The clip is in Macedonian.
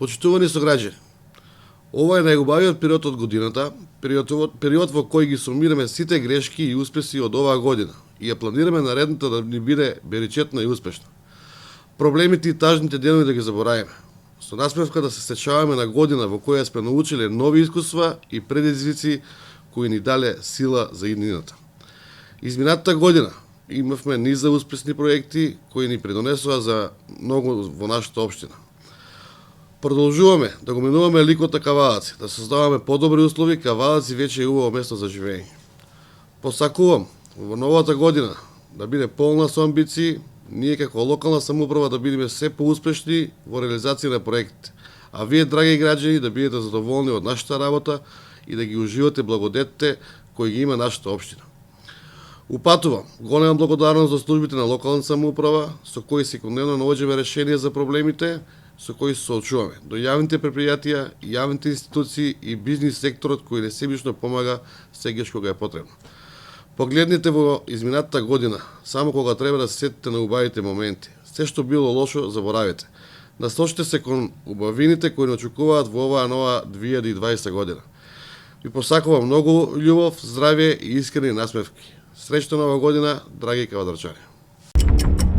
Почитувани сограѓани, ова е најубавиот период од годината, период во кој ги сумираме сите грешки и успеси од оваа година и ја планираме наредната да ни биде беричетна и успешна. Проблемите и тажните денови да ги заборавиме, со насмевка да се сечаваме на година во која сме научиле нови искуства и предизвици кои ни дале сила за иднината. Изминатата година имавме низ за успешни проекти кои ни придонесоа за многу во нашата општина. Продолжуваме да го менуваме ликот на Кавалаци, да создаваме подобри услови, Кавалаци веќе е убаво место за живење. Посакувам во новата година да биде полна со амбиции, ние како локална самоуправа да бидеме се поуспешни во реализација на проектите, а вие, драги граѓани, да бидете задоволни од нашата работа и да ги уживате благодетите кои ги има нашата општина. Упатувам голема благодарност за службите на локална самоуправа, со кои секојдневно наоѓаме решенија за проблемите со кои се соочуваме, до јавните предпријатија, јавните институции и бизнис секторот кој несебично помага сегаш кога е потребно. Погледнете во изминатата година, само кога треба да се сетите на убавите моменти. Се што било лошо, заборавете. Насочите се кон убавините кои не очекуваат во оваа нова 2020 година. Ви посакувам многу љубов, здравје и искрени насмевки. Среќна нова година, драги кавадарчани!